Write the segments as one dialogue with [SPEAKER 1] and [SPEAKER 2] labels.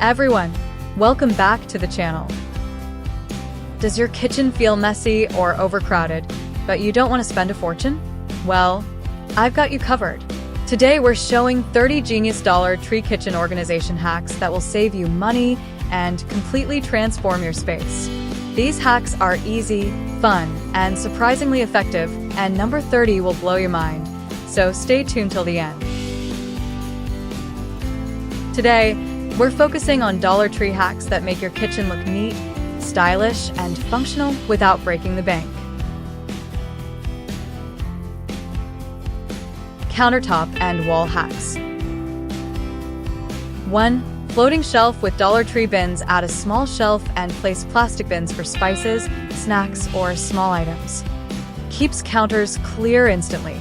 [SPEAKER 1] everyone, welcome back to the channel. Does your kitchen feel messy or overcrowded, but you don't want to spend a fortune? Well, I've got you covered. Today we're showing 30 genius Dollar Tree kitchen organization hacks that will save you money and completely transform your space. These hacks are easy, fun, and surprisingly effective, and number 30 will blow your mind, so stay tuned till the end. Today, we're focusing on Dollar Tree hacks that make your kitchen look neat, stylish, and functional without breaking the bank. Countertop and wall hacks. 1. Floating shelf with Dollar Tree bins. Add a small shelf and place plastic bins for spices, snacks, or small items. Keeps counters clear instantly.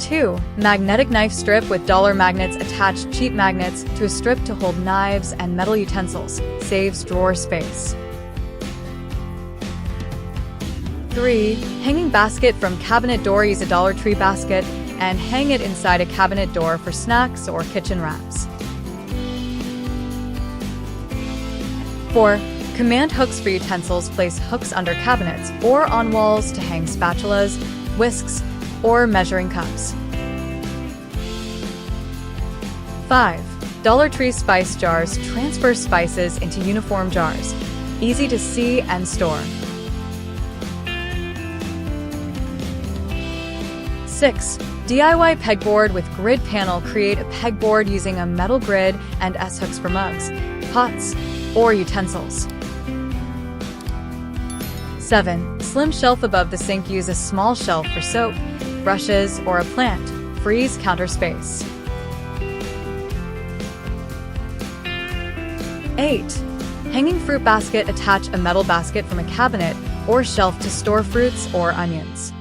[SPEAKER 1] 2. Magnetic knife strip with dollar magnets. Attach cheap magnets to a strip to hold knives and metal utensils. Saves drawer space. 3. Hanging basket from cabinet door. Use a Dollar Tree basket and hang it inside a cabinet door for snacks or kitchen wraps. 4. Command hooks for utensils. Place hooks under cabinets or on walls to hang spatulas, whisks, or measuring cups. 5. Dollar Tree spice jars. Transfer spices into uniform jars. Easy to see and store. 6. DIY pegboard with grid panel. Create a pegboard using a metal grid and S-hooks for mugs, pots, or utensils. 7. Slim shelf above the sink. Use a small shelf for soap, brushes, or a plant. Frees counter space. 8. Hanging fruit basket. Attach a metal basket from a cabinet or shelf to store fruits or onions.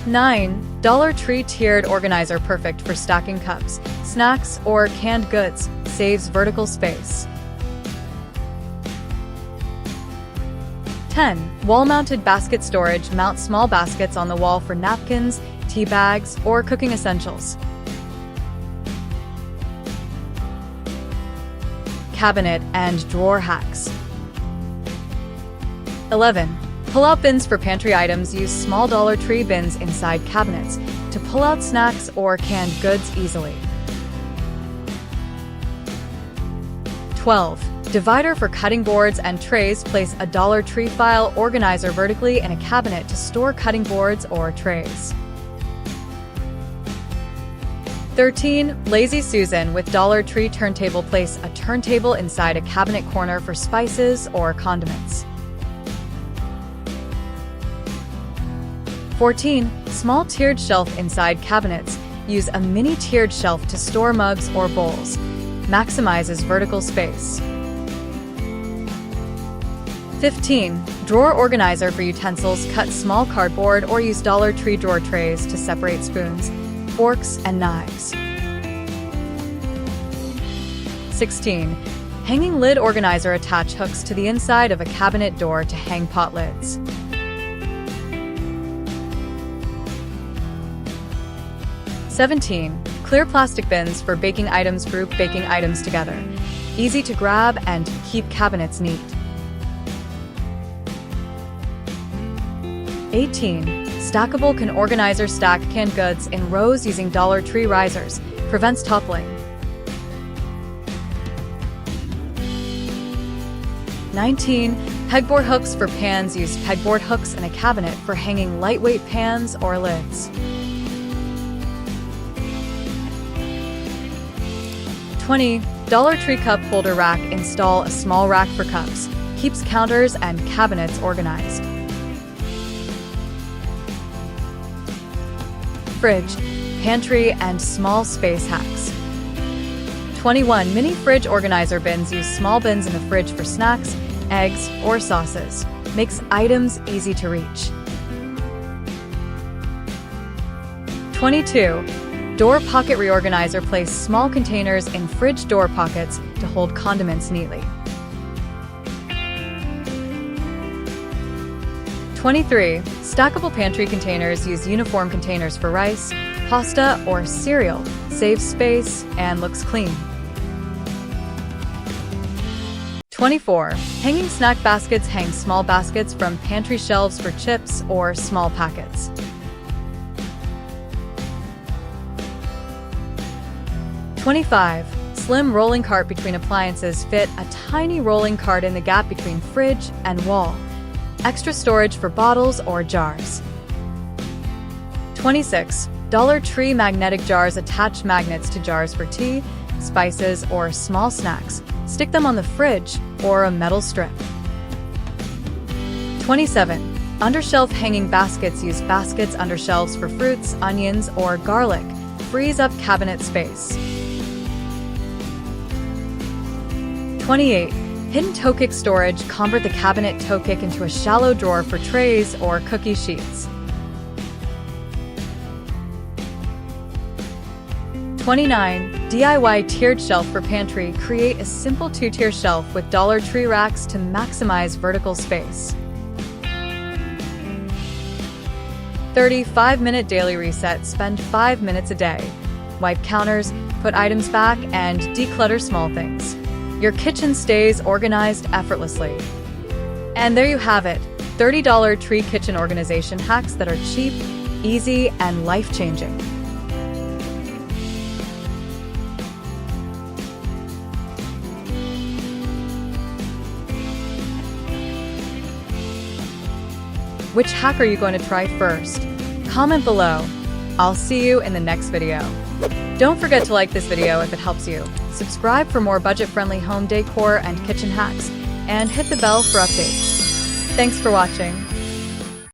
[SPEAKER 1] 9. Dollar Tree tiered organizer. Perfect for stacking cups, snacks, or canned goods. Saves vertical space. 10. Wall-mounted basket storage. Mount small baskets on the wall for napkins, tea bags, or cooking essentials. Cabinet and drawer hacks. 11. Pull-out bins for pantry items. Use small Dollar Tree bins inside cabinets to pull out snacks or canned goods easily. 12. Divider for cutting boards and trays. Place a Dollar Tree file organizer vertically in a cabinet to store cutting boards or trays. 13. Lazy Susan with Dollar Tree turntable. Place a turntable inside a cabinet corner for spices or condiments. 14. Small tiered shelf inside cabinets. Use a mini tiered shelf to store mugs or bowls. Maximizes vertical space. 15. Drawer organizer for utensils. Cut small cardboard or use Dollar Tree drawer trays to separate spoons, forks, and knives. 16. Hanging lid organizer. Attach hooks to the inside of a cabinet door to hang pot lids. 17. Clear plastic bins for baking items. Group baking items together. Easy to grab and keep cabinets neat. 18. Stackable can organizer. Stack canned goods in rows using Dollar Tree risers. Prevents toppling. 19. Pegboard hooks for pans. Use pegboard hooks in a cabinet for hanging lightweight pans or lids. 20. Dollar Tree cup holder rack. Install a small rack for cups. Keeps counters and cabinets organized. Fridge, pantry, and small space hacks. 21. Mini fridge organizer bins. Use small bins in the fridge for snacks, eggs, or sauces. Makes items easy to reach. 22. Door pocket reorganizer. Place small containers in fridge door pockets to hold condiments neatly. 23. Stackable pantry containers. Use uniform containers for rice, pasta or cereal, saves space, and looks clean. 24. Hanging snack baskets. Hang small baskets from pantry shelves for chips or small packets. 25. Slim rolling cart between appliances. Fit a tiny rolling cart in the gap between fridge and wall. Extra storage for bottles or jars. 26. Dollar Tree magnetic jars. Attach magnets to jars for tea, spices, or small snacks. Stick them on the fridge or a metal strip. 27. Undershelf hanging baskets. Use baskets under shelves for fruits, onions, or garlic. Frees up cabinet space. 28. Hidden toe kick storage. Convert the cabinet toe kick into a shallow drawer for trays or cookie sheets. 29. DIY tiered shelf for pantry. Create a simple two-tier shelf with Dollar Tree racks to maximize vertical space. 30. 5-minute daily reset. Spend 5 minutes a day. Wipe counters, put items back, and declutter small things. Your kitchen stays organized effortlessly. And there you have it, 30 Dollar Tree kitchen organization hacks that are cheap, easy, and life-changing. Which hack are you going to try first? Comment below. I'll see you in the next video. Don't forget to like this video if it helps you. Subscribe for more budget-friendly home decor and kitchen hacks, and hit the bell for updates. Thanks for watching.